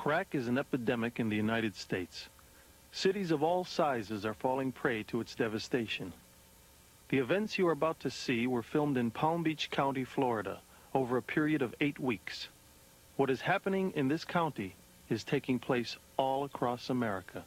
Crack is an epidemic in the United States. Cities of all sizes are falling prey to its devastation. The events you are about to see were filmed in Palm Beach County, Florida, over a period of 8 weeks. What is happening in this county is taking place all across America.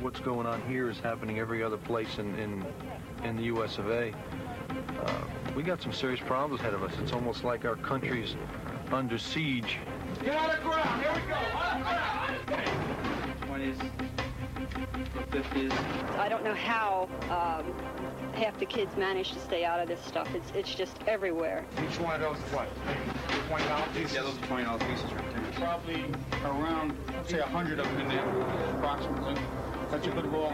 What's going on here is happening every other place in the U.S. of A. We got some serious problems ahead of us. It's almost like our country's under siege. Get on the ground. Here we go. 20s, 50s. I don't know how half the kids manage to stay out of this stuff. It's just everywhere. Each one of those is what? $20 pieces? Yeah, those are $20 pieces right there. Probably around, let's say, 100 of them in there, approximately. That's a good roll.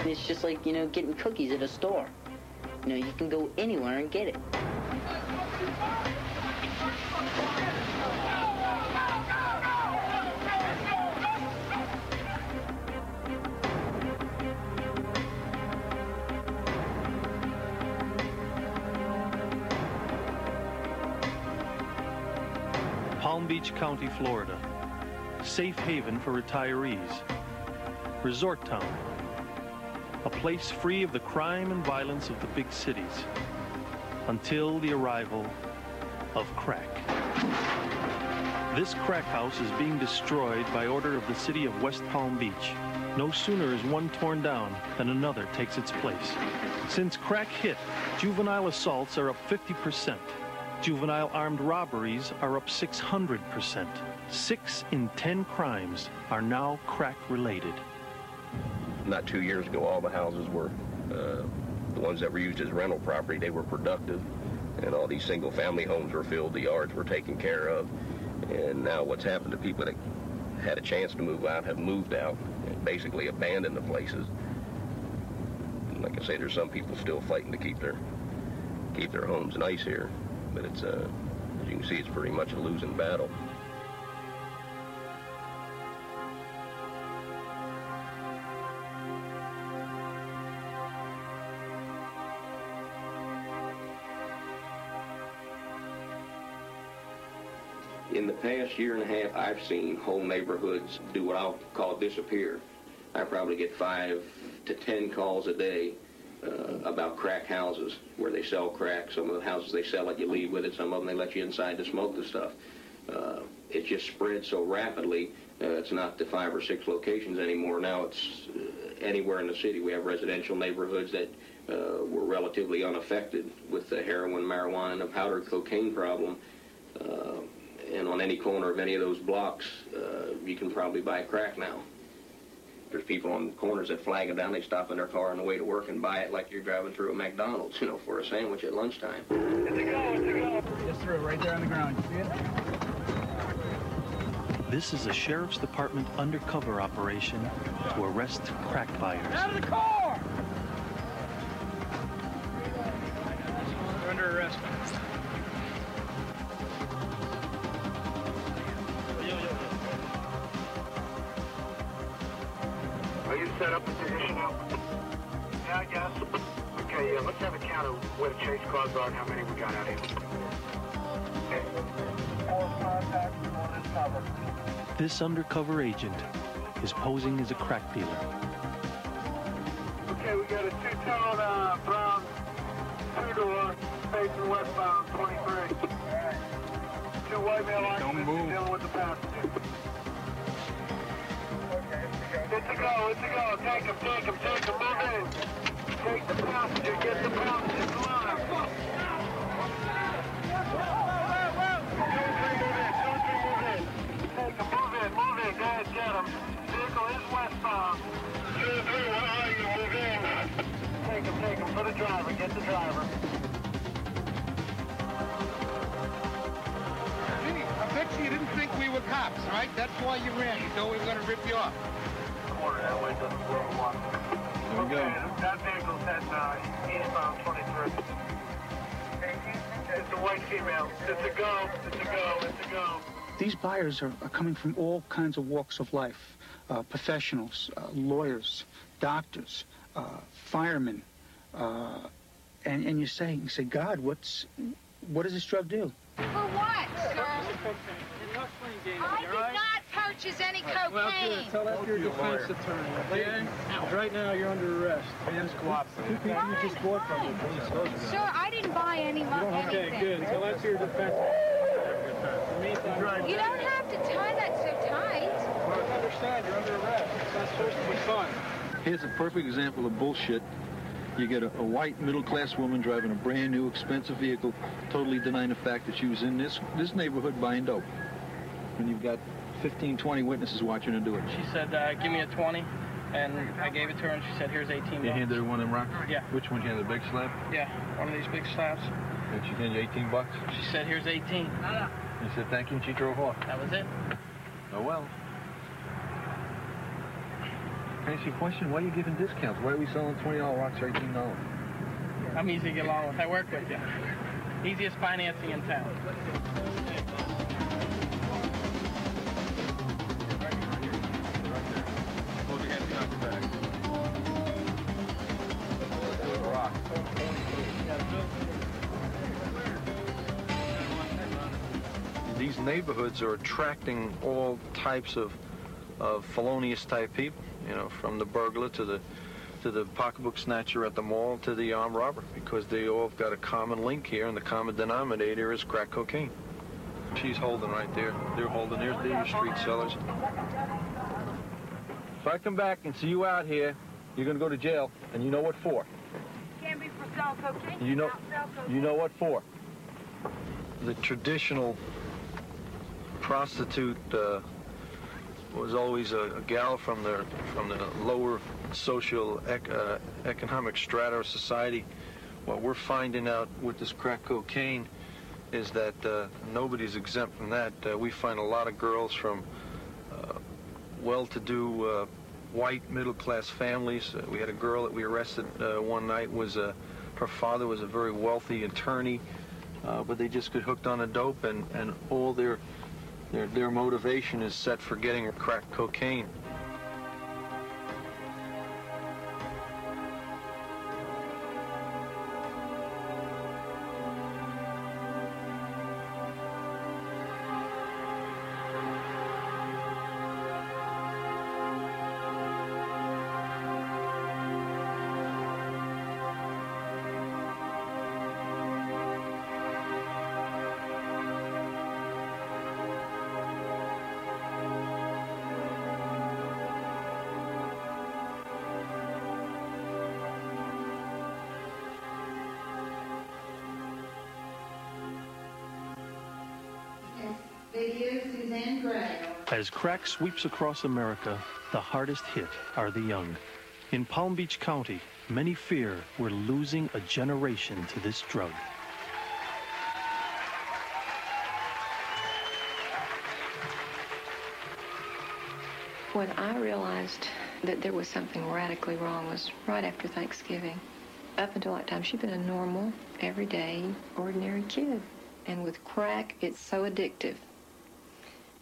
It's just like, you know, getting cookies at a store. You know, you can go anywhere and get it. Palm Beach County, Florida. Safe haven for retirees. Resort town. A place free of the crime and violence of the big cities. Until the arrival of crack. This crack house is being destroyed by order of the city of West Palm Beach. No sooner is one torn down than another takes its place. Since crack hit, juvenile assaults are up 50%. Juvenile armed robberies are up 600%. 6 in 10 crimes are now crack-related. Not 2 years ago, all the houses were, the ones that were used as rental property, they were productive, and all these single-family homes were filled, the yards were taken care of, and now what's happened to people that had a chance to move out have moved out and basically abandoned the places. And like I say, there's some people still fighting to keep their homes nice here, but it's, as you can see, it's pretty much a losing battle. In the past year and a half, I've seen whole neighborhoods do what I'll call disappear. I probably get 5 to 10 calls a day about crack houses where they sell crack. Some of the houses they sell it, you leave with it. Some of them they let you inside to smoke the stuff. It just spread so rapidly. It's not the 5 or 6 locations anymore. Now it's anywhere in the city. We have residential neighborhoods that were relatively unaffected with the heroin, marijuana, and the powder cocaine problem. And on any corner of any of those blocks, you can probably buy crack now. There's people on the corners that flag them down. They stop in their car on the way to work and buy it like you're driving through a McDonald's, you know, for a sandwich at lunchtime. It's a go, it's a go. Just through, right there on the ground. You see it? This is a Sheriff's Department undercover operation to arrest crack buyers. Out of the car! You're under arrest. Are you set up a position now? Yeah, I guess. Okay, let's have a count of where the chase cars are and how many we got out here. Okay. 4 contacts, 1 is covered. This undercover agent is posing as a crack dealer. Okay, we got a 2-tone brown 2-door facing westbound 23. 2 white male occupants dealing with the passenger. It's a go, it's a go. Take him, move in. Take the passenger, get the passenger, come on. 2-3, move in. Take him, move in, go ahead, get him. Vehicle is westbound. 2-3, where are you, move in. Take him, for the driver, get the driver. See, you didn't think we were cops, all right? That's why you ran. You thought we were going to rip you off. There we go. That vehicle's heading eastbound 23. It's a white female. It's a go. It's a go. It's a go. These buyers are coming from all kinds of walks of life. Professionals, lawyers, doctors, firemen. And you say, God, what does this drug do? For what, sir? I did not purchase any cocaine. Well, good. Tell that to your defense attorney, okay? Right now, you're under arrest. Hands co-op. Two people you just bought from me. Sir, I didn't buy any anything. Okay, good. Tell that to your defense. You don't have to tie that so tight. Well, I understand. You're under arrest. It's not supposed to be fun. Here's a perfect example of bullshit. You get a white middle-class woman driving a brand-new expensive vehicle, totally denying the fact that she was in this neighborhood buying dope. And you've got 15, 20 witnesses watching her do it. She said, give me a 20, and I gave it to her, and she said, here's 18 bucks. You handed her one of them rocks? Yeah. Which one? You handed the big slab? Yeah, one of these big slabs. And she handed you 18 bucks? She said, here's 18. You said thank you, and she drove off. That was it. Oh, well. Can I ask you a question? Why are you giving discounts? Why are we selling $20 rocks for $18? I'm easy to get along with. I work with you. Easiest financing in town. These neighborhoods are attracting all types of felonious type people, you know, from the burglar to the pocketbook snatcher at the mall to the armed robber, because they all have got a common link here, and the common denominator is crack cocaine. She's holding right there. They're holding. They're your street sellers. If I come back and see you out here, you're going to go to jail, and you know what for. Can't be for selling cocaine. You know what for. The traditional prostitute was always a gal from the lower social economic strata of society. What we're finding out with this crack cocaine is that nobody's exempt from that. We find a lot of girls from well-to-do white middle-class families. We had a girl that we arrested one night. Her father was a very wealthy attorney, but they just get hooked on the dope, and all their motivation is set for getting a crack cocaine. As crack sweeps across America, the hardest hit are the young. In Palm Beach County, many fear we're losing a generation to this drug. When I realized that there was something radically wrong was right after Thanksgiving. Up until that time, she'd been a normal, everyday, ordinary kid. And with crack, it's so addictive.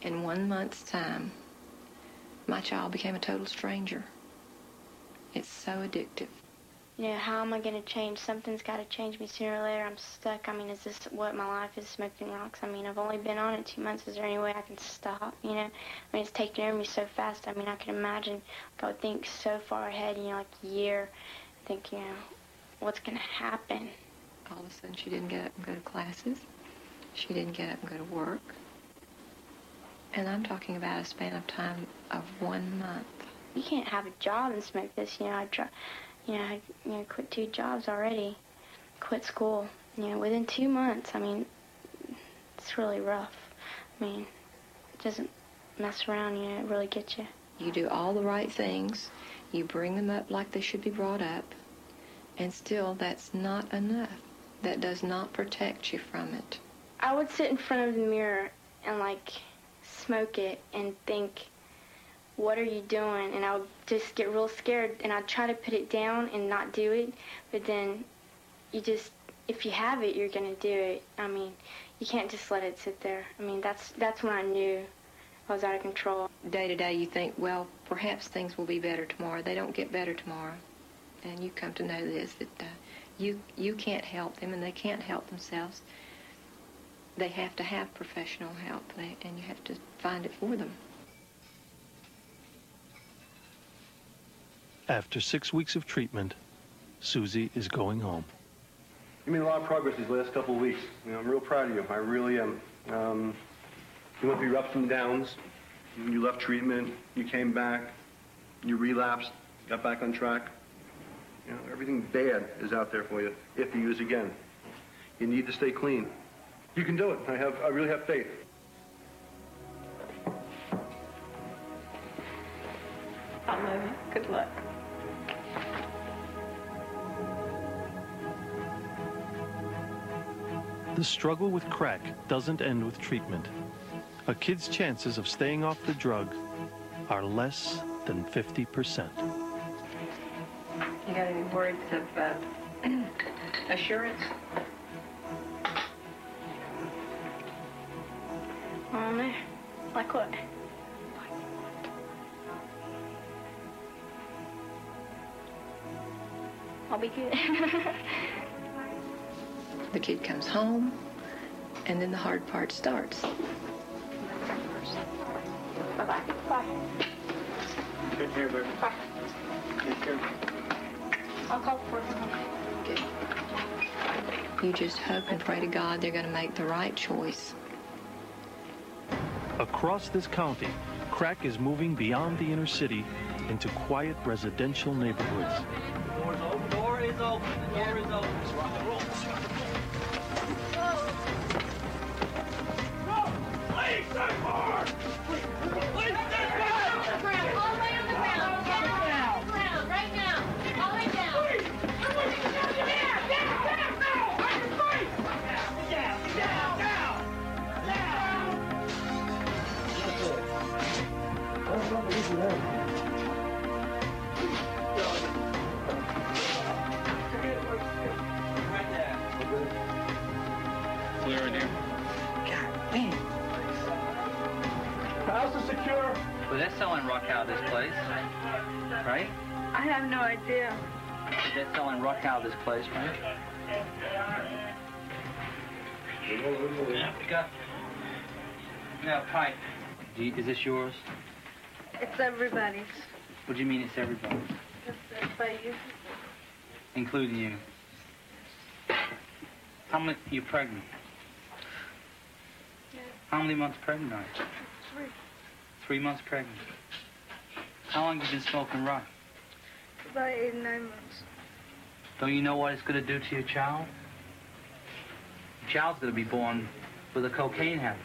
In 1 month's time, my child became a total stranger. It's so addictive. You know, how am I going to change? Something's got to change me sooner or later. I'm stuck. I mean, is this what my life is, smoking rocks? I mean, I've only been on it 2 months. Is there any way I can stop, you know? I mean, it's taking over me so fast. I mean, I can imagine, like, I would think so far ahead, you know, like a year. Think, you know, what's going to happen? All of a sudden, she didn't get up and go to classes. She didn't get up and go to work. And I'm talking about a span of time of 1 month. You can't have a job and smoke this, you know. I quit 2 jobs already, quit school, you know, within 2 months. I mean, it's really rough. I mean, it doesn't mess around, you know, it really gets you. You do all the right things, you bring them up like they should be brought up, and still that's not enough. That does not protect you from it. I would sit in front of the mirror and like smoke it and think, what are you doing? And I would just get real scared, and I'd try to put it down and not do it, but then you just, if you have it, you're gonna do it. I mean, you can't just let it sit there. I mean, that's when I knew I was out of control. Day to day you think, well, perhaps things will be better tomorrow. They don't get better tomorrow. And you come to know this, that you can't help them, and they can't help themselves. They have to have professional help, and you have to find it for them. After 6 weeks of treatment, Susie is going home. You made a lot of progress these last couple of weeks. You know, I'm real proud of you. I really am. You went through your ups and downs. You left treatment. You came back. You relapsed. Got back on track. You know, everything bad is out there for you if you use again. You need to stay clean. You can do it. I really have faith. I love you. Good luck. The struggle with crack doesn't end with treatment. A kid's chances of staying off the drug are less than 50%. You got any words of assurance? No. Like what? I'll be good. The kid comes home, and then the hard part starts. Bye-bye. Bye. Take care, baby. Bye. Take care. I'll call for you. Good. You just hope and pray to God they're going to make the right choice. Across this county, crack is moving beyond the inner city into quiet residential neighborhoods. The door is open. The door is open. Please, stay far! Please, stay far! All the way on the ground. Get on the ground. Right now. All the way down. Clear in here. God damn. House is secure. Well, they're selling rock out of this place, right? I have no idea. They're selling rock out of this place, right? Yeah, we got a pipe. Is this yours? It's everybody's. What do you mean it's everybody? It's by you. Including you. How many, you're pregnant? Yeah. How many months pregnant are you? 3. 3 months pregnant. How long have you been smoking rock? About 8 or 9 months. Don't you know what it's going to do to your child? Your child's going to be born with a cocaine habit.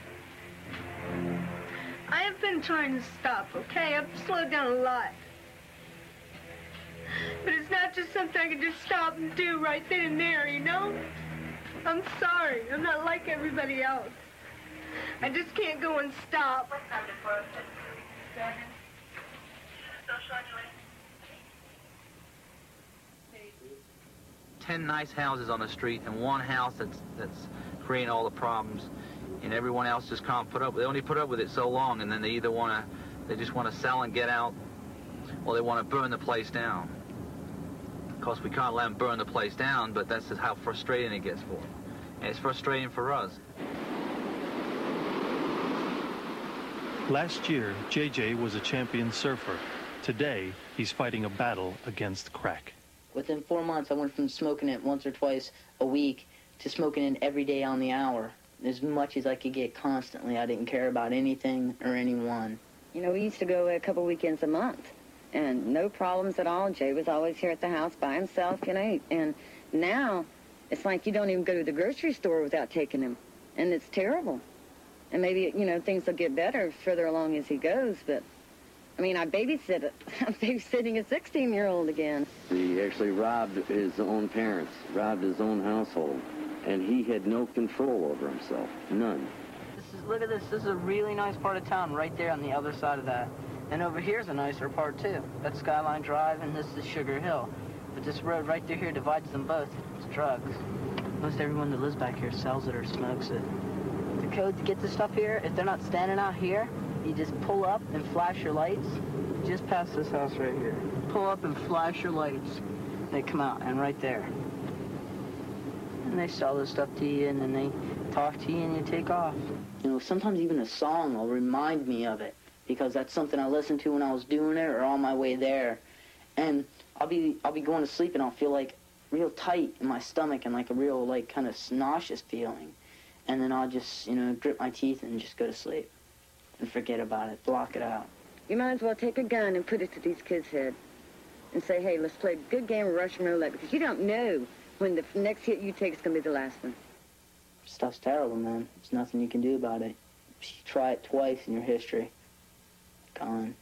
I have been trying to stop, okay? I've slowed down a lot. But it's not just something I can just stop and do right then and there, you know? I'm sorry. I'm not like everybody else. I just can't go and stop. 10 nice houses on the street and one house that's creating all the problems, and everyone else just can't put up. They only put up with it so long, and then they either they just want to sell and get out, or they want to burn the place down. Of course, we can't let them burn the place down, but that's just how frustrating it gets for them. And it's frustrating for us. Last year, JJ was a champion surfer. Today, he's fighting a battle against crack. Within 4 months, I went from smoking it once or twice a week to smoking it every day on the hour. As much as I could get constantly. I didn't care about anything or anyone. You know, we used to go a couple weekends a month, and no problems at all. Jay was always here at the house by himself, you know, and now it's like you don't even go to the grocery store without taking him, and it's terrible. And maybe, you know, things will get better further along as he goes, but I mean, I'm babysitting a 16-year-old again. He actually robbed his own parents, robbed his own household, and he had no control over himself, none. look at this. This is a really nice part of town right there on the other side of that. And over here's a nicer part, too. That's Skyline Drive, and this is Sugar Hill. But this road right through here divides them both. It's drugs. Most everyone that lives back here sells it or smokes it. The code to get this stuff here, if they're not standing out here, you just pull up and flash your lights just past this house right here. Pull up and flash your lights. They come out, and right there. And they sell this stuff to you, and then they talk to you, and you take off. You know, sometimes even a song will remind me of it, because that's something I listened to when I was doing it or on my way there. And I'll be going to sleep, and I'll feel like real tight in my stomach and like a real, like, kind of nauseous feeling. And then I'll just, you know, grit my teeth and just go to sleep and forget about it, block it out. You might as well take a gun and put it to these kids' head and say, hey, let's play a good game of Russian roulette, because you don't know when the next hit you take is going to be the last one. Stuff's terrible, man. There's nothing you can do about it. You try it twice in your history. Gone.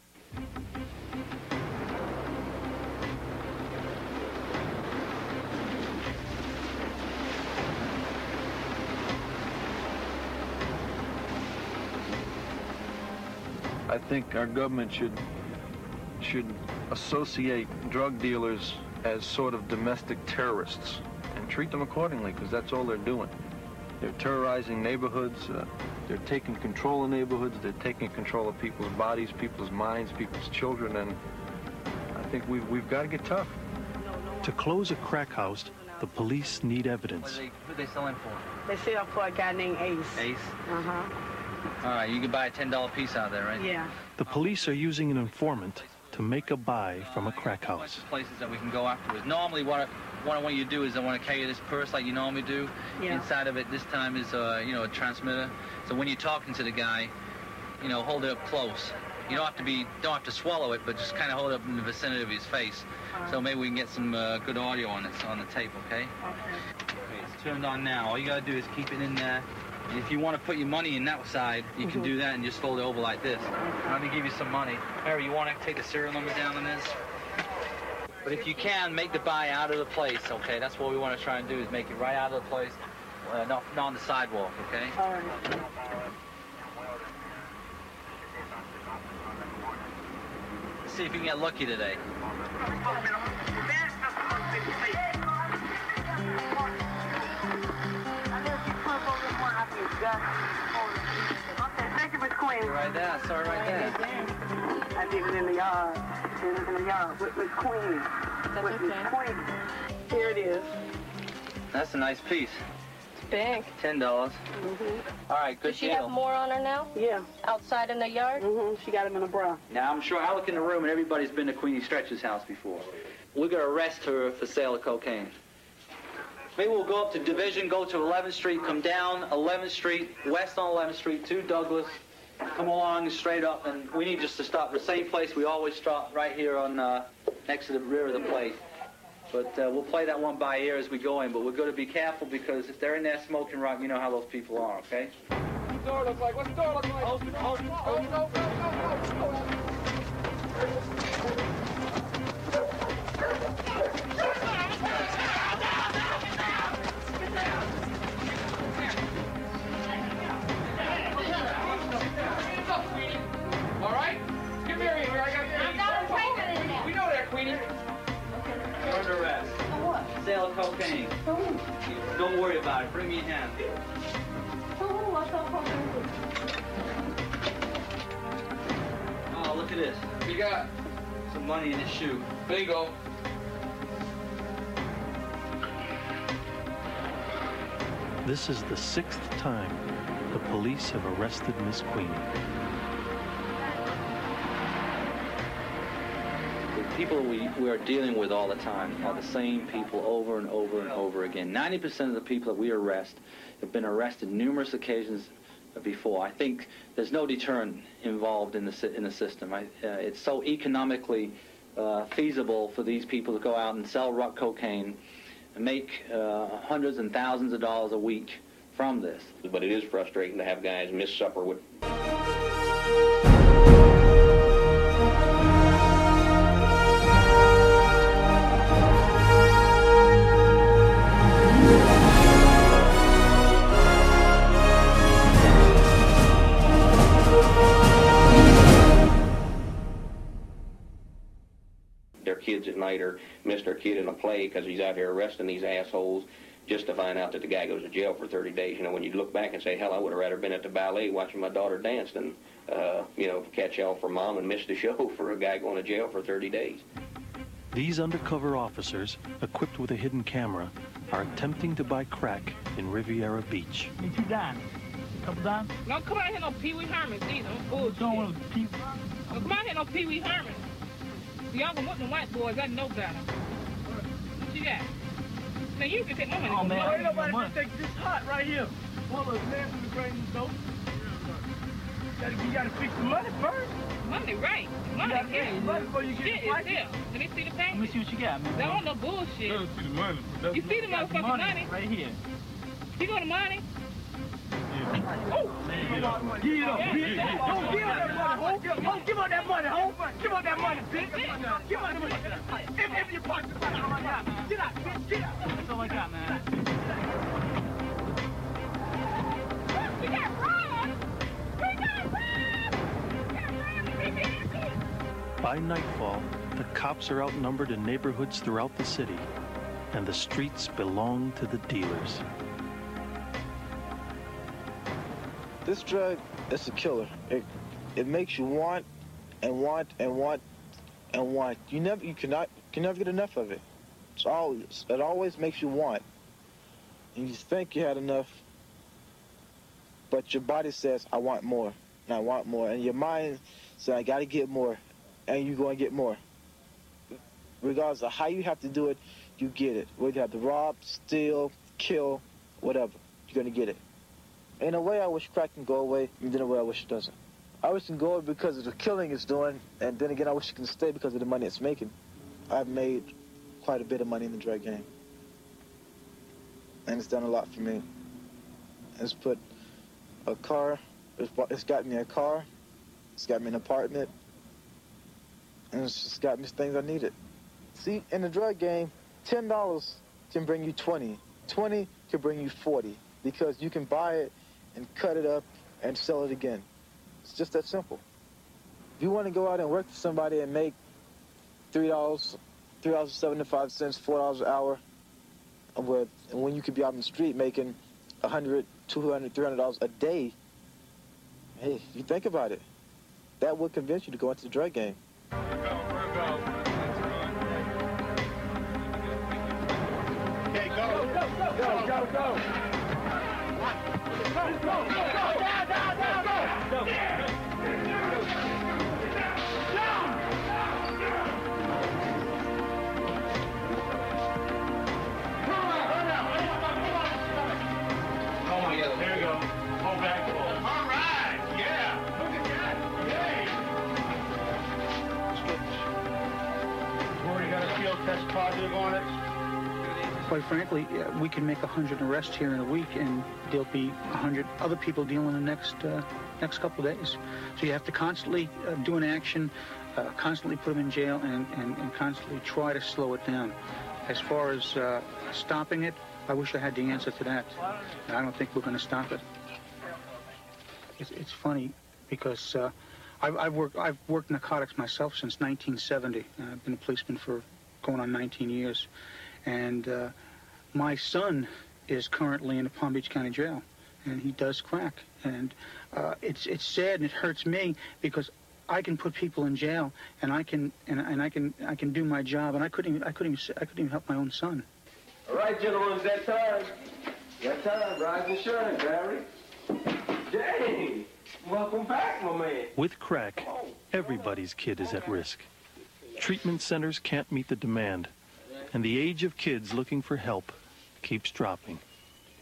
I think our government should associate drug dealers as sort of domestic terrorists and treat them accordingly, because that's all they're doing. They're terrorizing neighborhoods. They're taking control of neighborhoods. They're taking control of people's bodies, people's minds, people's children, and I think we've got to get tough. To close a crack house, the police need evidence. Who they selling for? They sell for a guy named Ace. Ace? Uh-huh. All right, you can buy a $10 piece out there, right? Yeah. The police are using an informant to make a buy from a crack house. Places that we can go afterwards. Normally, what I want you to do is I want to carry this purse like you normally do. Yeah. Inside of it this time is you know, a transmitter. So when you're talking to the guy, you know, hold it up close. You don't have to swallow it, but just kind of hold it up in the vicinity of his face. So maybe we can get some good audio on it on the tape, okay? Okay. It's turned on now. All you gotta do is keep it in there. And if you want to put your money in that side, you can do that and just fold it over like this. Let me give you some money. Mary, you want to take the serial number down on this? But if you can, make the buy out of the place, okay? That's what we want to try and do, is make it right out of the place, not on the sidewalk, okay? All right. Let's see if you can get lucky today. Okay, thank you, Miss Queen. Right there, sorry, right there. I did it in the yard. In the yard with Miss Queen. With Miss Queen. Here it is. That's a nice piece. It's big. $10. All right, good Does she deal. have more on her now? Yeah. Outside in the yard? She got him in a bra. Now, I'm sure I look in the room and everybody's been to Queenie Stretch's house before. We're going to arrest her for sale of cocaine. Maybe we'll go up to Division, go to 11th Street, come down 11th Street, west on 11th Street to Douglas, come along straight up, and we need just to stop the same place we always stop, right here on next to the rear of the place. But we'll play that one by ear as we go in, but we're going to be careful, because if they're in there smoking rock, you know how those people are, okay? What's the door look like? What's the door look like? All right? Come here. I got we know that, Queenie. You're under arrest. For what? Sale of cocaine. For who? Don't worry about it. Bring me a hand. For who? I thought cocaine. Oh, look at this. What you got? Some money in his shoe. Bingo. This is the 6th time the police have arrested Miss Queenie. The people we are dealing with all the time are the same people over and over and over again. 90% of the people that we arrest have been arrested numerous occasions before. I think there's no deterrent involved in the system. It's so economically feasible for these people to go out and sell rock cocaine and make hundreds and thousands of dollars a week from this. But it is frustrating to have guys miss supper with... night or missed our kid in a play because he's out here arresting these assholes just to find out that the guy goes to jail for 30 days. You know, when you look back and say, hell, I would have rather been at the ballet watching my daughter dance than, you know, catch hell for mom and miss the show for a guy going to jail for 30 days. These undercover officers, equipped with a hidden camera, are attempting to buy crack in Riviera Beach. Ain't you done? Couple done? Don't come out here no Pee Wee Hermans either. Bullshit. Don't come out here no Pee Wee Hermans. Y'all gonna want the white boys, I know better. What you got? Now you can take my money. Oh, man, ain't nobody gonna take this hot right here. Well, look, man, we bring this dope. You gotta fix the money first. Money, right. Money, yeah. Money before you get shit is here. Let me see the package. Let me see what you got, man. That ain't no bullshit. Let me see the money. You see the motherfucking money? Right here. You got the money? Oh! Give it up. Give it up. Don't give up that money, ho. Give up that money, ho. Give up that money, bitch. Give up that money. If you pocket the money, all I got. Get out, bitch. Get out. That's all I got, man. We got robbed! We got robbed! By nightfall, the cops are outnumbered in neighborhoods throughout the city, and the streets belong to the dealers. This drug, it's a killer. It makes you want and want and want and want. You can never get enough of it. It always makes you want. And you think you had enough, but your body says, I want more, and I want more. And your mind says, I gotta get more, and you're gonna get more. Regardless of how you have to do it, you get it. Whether you have to rob, steal, kill, whatever, you're gonna get it. In a way, I wish crack can go away, and in a way, I wish it doesn't. I wish it can go away because of the killing it's doing, and then again, I wish it can stay because of the money it's making. I've made quite a bit of money in the drug game, and it's done a lot for me. It's put a car, it's got me a car, it's got me an apartment, and it's just got me things I needed. See, in the drug game, $10 can bring you 20. 20 can bring you 40, because you can buy it and cut it up and sell it again. It's just that simple. If you want to go out and work for somebody and make $3.75, $4 an hour, and when you could be out on the street making $100, $200, $300 a day, hey, you think about it. That would convince you to go into the drug game. Okay, go. Go. Go, down. There you go. Hold back. All right. Yeah. Look at that. Yay. Already got a field test positive on it. Quite frankly, we can make 100 arrests here in a week, and there'll be 100 other people dealing in the next couple of days. So you have to constantly do an action, constantly put them in jail, and constantly try to slow it down. As far as stopping it, I wish I had the answer to that. I don't think we're going to stop it. It's funny because I've worked narcotics myself since 1970. I've been a policeman for going on 19 years. And my son is currently in the Palm Beach County Jail, and he does crack. And it's sad and it hurts me because I can put people in jail, and I can do my job, and I couldn't even help my own son. All right, gentlemen, it's that time. That time. Rise and shine, Barry. Dang! Welcome back, my man. With crack, everybody's kid is at risk. Treatment centers can't meet the demand, and the age of kids looking for help keeps dropping.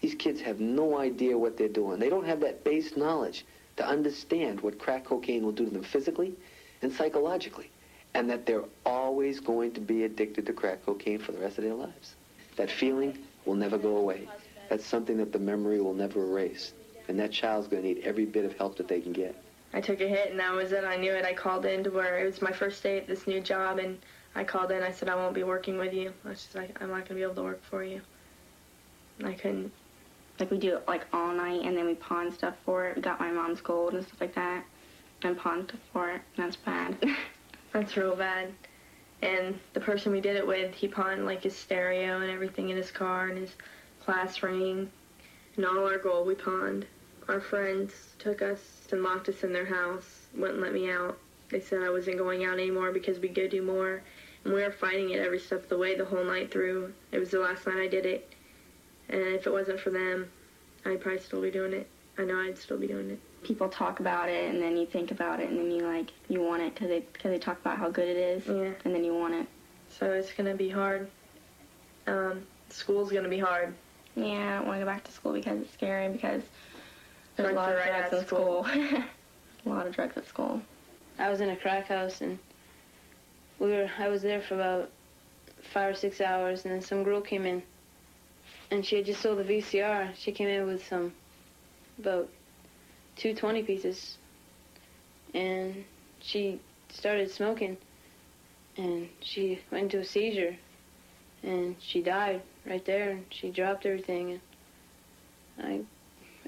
These kids have no idea what they're doing. They don't have that base knowledge to understand what crack cocaine will do to them physically and psychologically, and that they're always going to be addicted to crack cocaine for the rest of their lives. That feeling will never go away. That's something that the memory will never erase, and that child's going to need every bit of help that they can get. I took a hit, and that was it. I knew it. I called in to where it was my first day at this new job, and I called in. I said, I won't be working with you. I was just like, I'm not going to be able to work for you. And I couldn't. Like, we do it, like, all night, and then we pawn stuff for it. We got my mom's gold and stuff like that, and pawn stuff for it. That's bad. That's real bad. And the person we did it with, he pawned like his stereo and everything in his car and his class ring. And all our gold we pawned. Our friends took us and locked us in their house, wouldn't let me out. They said I wasn't going out anymore because we could do more. And we were fighting it every step of the way the whole night through. It was the last night I did it. And if it wasn't for them, I'd probably still be doing it. I know I'd still be doing it. People talk about it, and then you think about it, and then you want it because they talk about how good it is, yeah. And then you want it. So it's going to be hard. School's going to be hard. Yeah, I don't want to go back to school because it's scary, because there's a lot of drugs at school. A lot of drugs at school. I was in a crack house, and I was there for about 5 or 6 hours, and then some girl came in, and she had just sold the VCR. She came in with about 2 20 pieces, and she started smoking, and she went into a seizure, and she died right there, and she dropped everything, and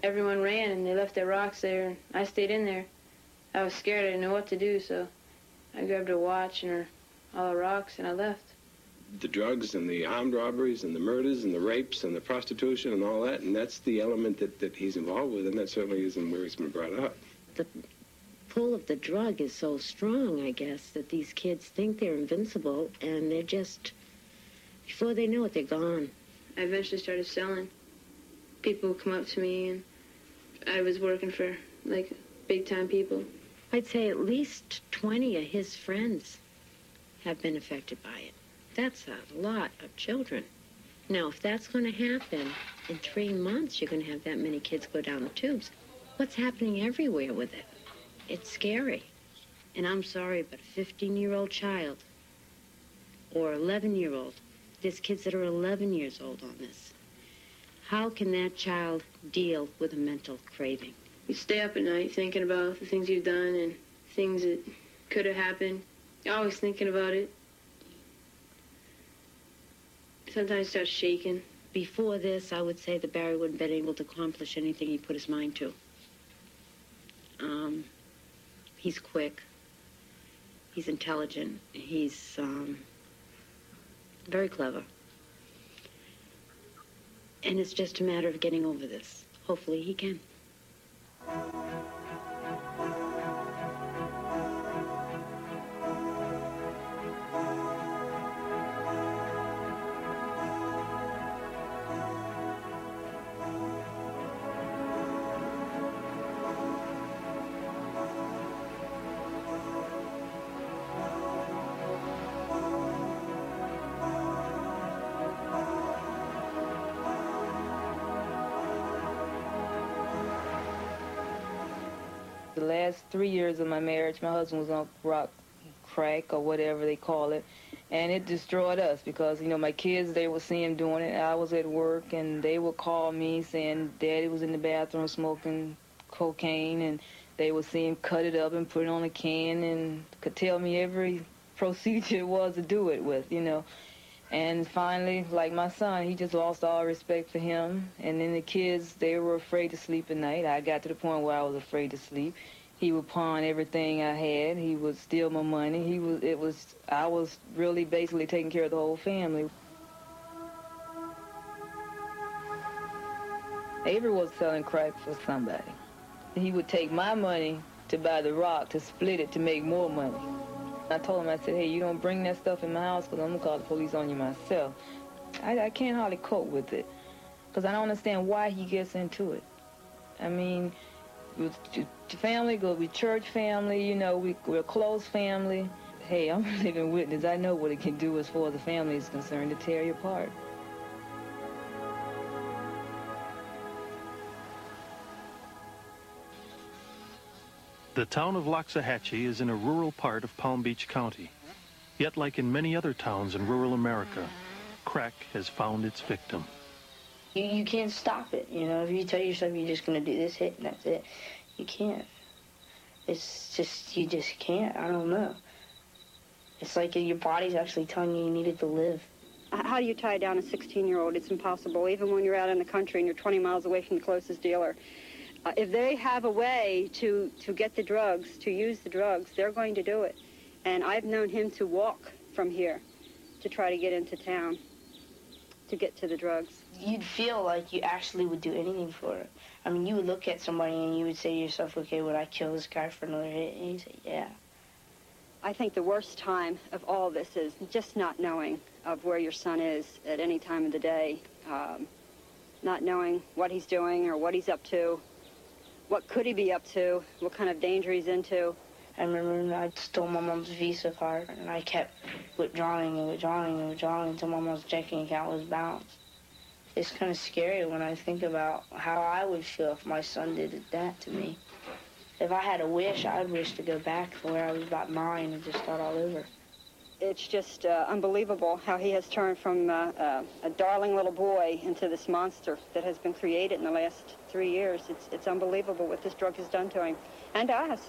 everyone ran, and they left their rocks there, and I stayed in there. I was scared. I didn't know what to do, so I grabbed her watch and all the rocks, and I left. The drugs and the armed robberies and the murders and the rapes and the prostitution and all that, and that's the element that he's involved with, and that certainly isn't where he's been brought up. The pull of the drug is so strong, I guess, that these kids think they're invincible, and they're just, before they know it, they're gone. I eventually started selling. People would come up to me, and I was working for, like, big-time people. I'd say at least 20 of his friends have been affected by it. That's a lot of children. Now, if that's going to happen, in 3 months, you're going to have that many kids go down the tubes. What's happening everywhere with it? It's scary. And I'm sorry, but a 15-year-old child or 11-year-old, there's kids that are 11 years old on this. How can that child deal with a mental craving? You stay up at night thinking about the things you've done and things that could have happened. You're always thinking about it. Sometimes start shaking. Before this, I would say that Barry wouldn't have been able to accomplish anything he put his mind to. He's quick. He's intelligent. He's very clever. And it's just a matter of getting over this. Hopefully he can. The last 3 years of my marriage, my husband was on crack or whatever they call it, and it destroyed us because, you know, my kids, they would see him doing it. I was at work, and they would call me saying Daddy was in the bathroom smoking cocaine, and they would see him cut it up and put it on a can and could tell me every procedure it was to do it with, you know. And finally, like my son, he just lost all respect for him. And then the kids, they were afraid to sleep at night. I got to the point where I was afraid to sleep. He would pawn everything I had. He would steal my money. I was really basically taking care of the whole family. Avery was selling crack for somebody. He would take my money to buy the rock, to split it, to make more money. I told him, I said, hey, you don't bring that stuff in my house because I'm going to call the police on you myself. I can't hardly cope with it because I don't understand why he gets into it. I mean, family, go be church family, you know, we're a close family. Hey, I'm a living witness. I know what it can do as far as the family is concerned, to tear you apart. The town of Loxahatchee is in a rural part of Palm Beach County. Yet, like in many other towns in rural America, crack has found its victim. You can't stop it, you know. If you tell yourself you're just going to do this hit and that's it, you can't. It's just, you just can't. I don't know. It's like your body's actually telling you need it to live. How do you tie down a 16-year-old? It's impossible, even when you're out in the country and you're 20 miles away from the closest dealer. If they have a way to get the drugs, to use the drugs, they're going to do it. And I've known him to walk from here to try to get into town, to get to the drugs. You'd feel like you actually would do anything for it. I mean, you would look at somebody and you would say to yourself, okay, would I kill this guy for another hit? And you'd say, yeah. I think the worst time of all this is just not knowing of where your son is at any time of the day, not knowing what he's doing or what he's up to, what could he be up to, what kind of danger he's into. I remember I stole my mom's Visa card, and I kept withdrawing and withdrawing and withdrawing until my mom's checking account was balanced. It's kind of scary when I think about how I would feel if my son did that to me. If I had a wish, I'd wish to go back to where I was about 9 and just start all over. It's just unbelievable how he has turned from a darling little boy into this monster that has been created in the last 3 years. It's unbelievable what this drug has done to him and to us.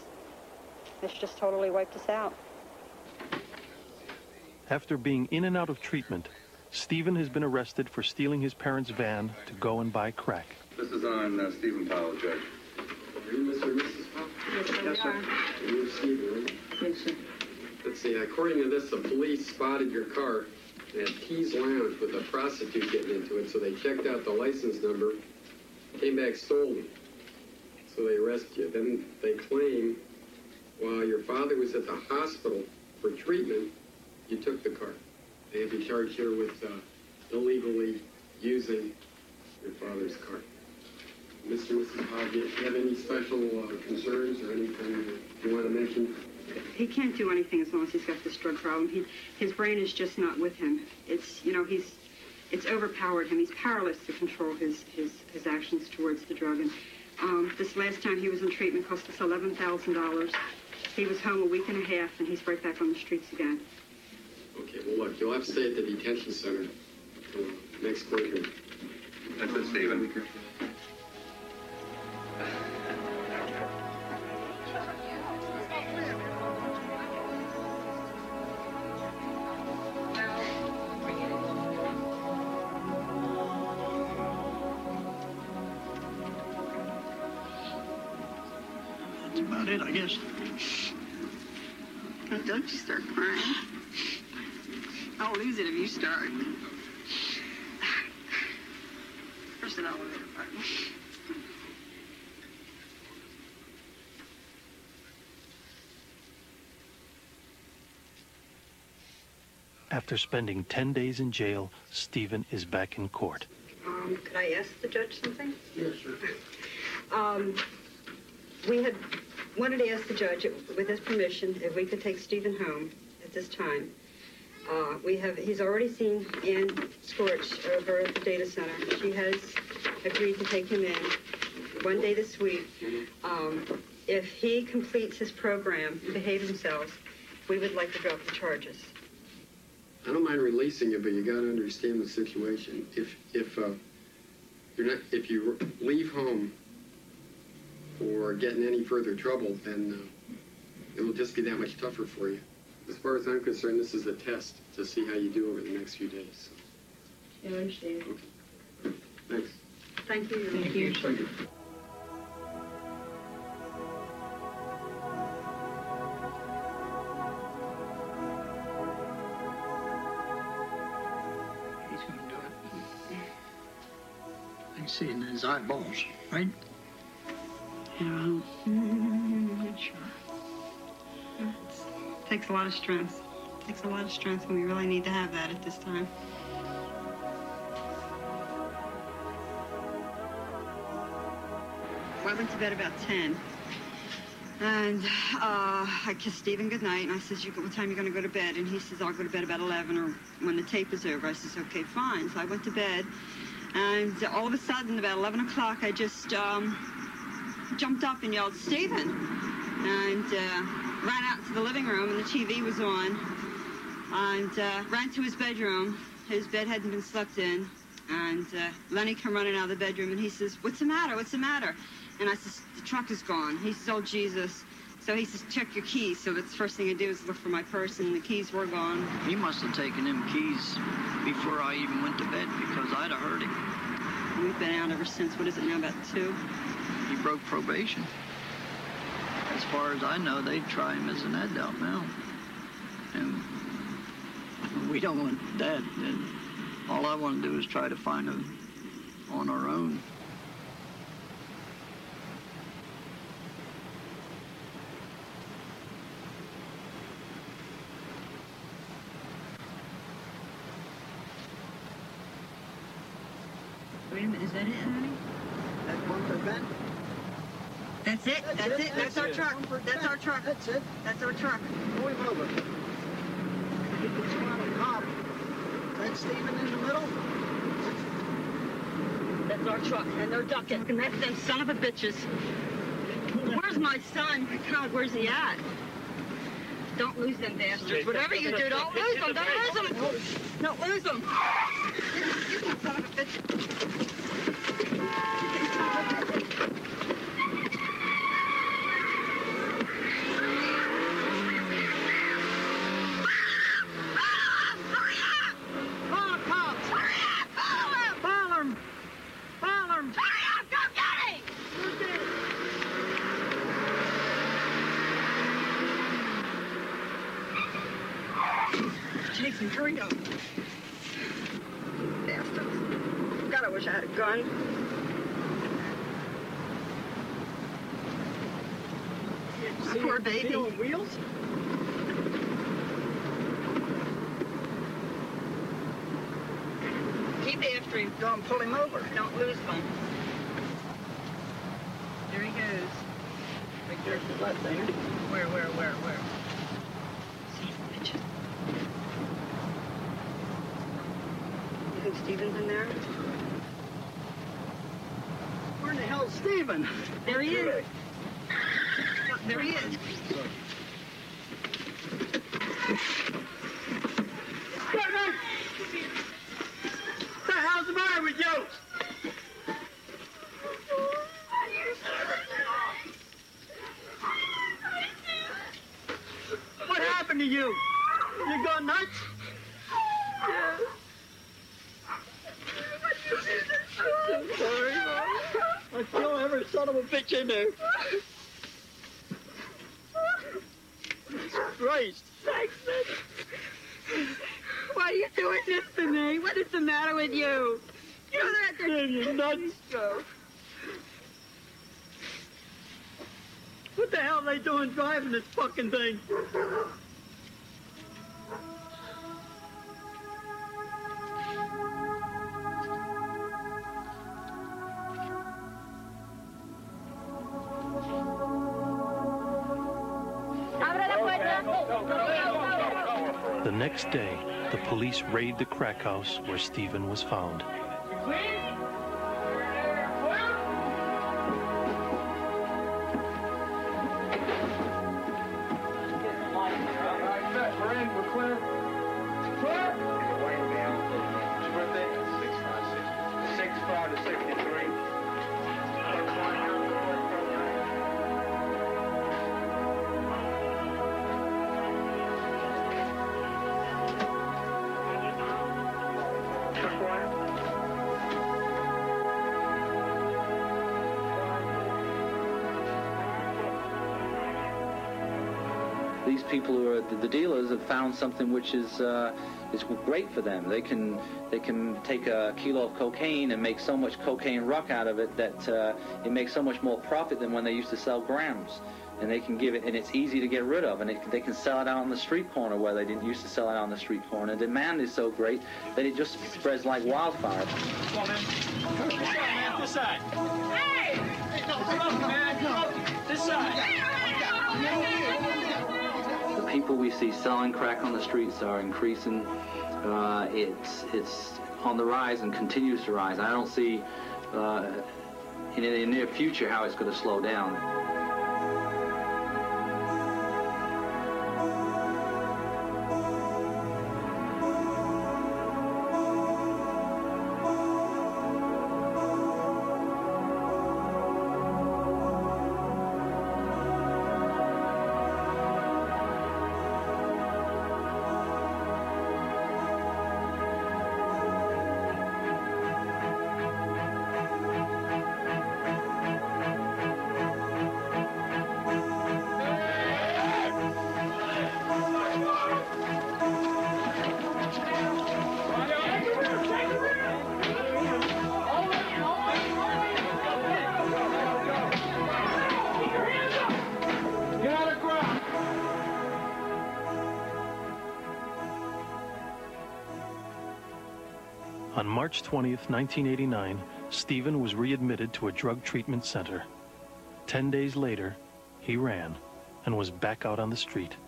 It's just totally wiped us out. After being in and out of treatment, Stephen has been arrested for stealing his parents' van to go and buy crack. This is on Stephen Powell, Judge. Are you Mr. and Mrs. Powell? Yes, sir. You're Stephen, right? Yes, sir. Let's see, according to this, the police spotted your car at Keys Lounge with a prostitute getting into it, so they checked out the license number, came back stolen. So they arrested you. Then they claim while your father was at the hospital for treatment, you took the car. They have you charged here with illegally using your father's car. Mr. and Mrs. Hogg, do you have any special concerns or anything you want to mention? He can't do anything as long as he's got this drug problem. His brain is just not with him. It's overpowered him. He's powerless to control his actions towards the drug. And this last time he was in treatment cost us $11,000. He was home a week and a half, and he's right back on the streets again. Okay, well, look, you'll have to stay at the detention center until next court hearing. That's it, Stephen. That's about it, I guess. Don't you start crying. I'll lose it if you start. First an elevator part. After spending 10 days in jail, Stephen is back in court. Could I ask the judge something? Yes, sure. We had wanted to ask the judge, with his permission, if we could take Stephen home at this time. He's already seen Ann Scorch over at the data center. She has agreed to take him in one day this week. If he completes his program and behaves himself, we would like to drop the charges. I don't mind releasing you, but you got to understand the situation. If you leave home or get in any further trouble, then it will just be that much tougher for you. As far as I'm concerned, this is a test to see how you do over the next few days. I understand. Okay. Thanks. Thank you. Thank you. Thank you. He's going to do it. I can see it in his eyeballs, right? Yeah. Sure. It takes a lot of strength. It takes a lot of strength, and we really need to have that at this time. Well, I went to bed about 10. And I kissed Stephen goodnight, and I says, what time are you going to go to bed? And he says, I'll go to bed about 11 or when the tape is over. I says, okay, fine. So I went to bed, and all of a sudden, about 11 o'clock, I just jumped up and yelled, Stephen! And ran out into the living room, and the TV was on, and ran to his bedroom. His bed hadn't been slept in, and Lenny came running out of the bedroom, and he says, what's the matter? What's the matter? And I says, the truck is gone. He says, oh, Jesus. So he says, check your keys. So that's the first thing I do is look for my purse, and the keys were gone. He must have taken them keys before I even went to bed, because I'd have heard him. We've been out ever since, what is it now, about 2? He broke probation. As far as I know, they'd try him as an adult now. And we don't want that. And all I want to do is try to find them on our own. Wait a minute, is that it, honey? That one for Ben? That's it. That's it. That's our truck. That's our truck. That's it. That's our truck. Move over. Get this one on the top. That Stephen in the middle? That's our truck, and they're ducking. And that's them son of a bitches. Where's my son? My God, where's he at? Don't lose them bastards. Whatever you do, don't lose them. Don't lose them. Don't lose them. You son of a bitch. Jason, hurry up. Bastards. God, I wish I had a gun. Poor baby. On wheels? Keep after him. Go and pull him over. Don't lose one. There he goes. Right there to the left, ain't it? Where? See, bitches. You think Stephen's in there? Where in the hell's Stephen? There he is. There he is. What the hell's the matter with you? What happened to you? You gone nuts? Yeah. I'm sorry, Mom. I threw every son of a bitch in there. Christ. Thanks, man. Why are you doing this to me? What is the matter with you? You know that You're nuts. What the hell are they doing driving this fucking thing? The next day, the police raid the crack house where Stephen was found. These people who are the dealers have found something which is great for them. They can take a kilo of cocaine and make so much cocaine ruck out of it that it makes so much more profit than when they used to sell grams. And they can give it, and it's easy to get rid of, and they can sell it out on the street corner where they didn't used to sell it out on the street corner. The demand is so great that it just spreads like wildfire. Come on, man. This side. Hey! Come on, man. This side. The people we see selling crack on the streets are increasing. It's on the rise and continues to rise. I don't see in the near future how it's going to slow down. March 20th, 1989, Stephen was readmitted to a drug treatment center. 10 days later, he ran and was back out on the street.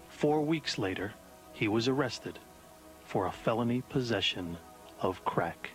4 weeks later, he was arrested for a felony possession of crack.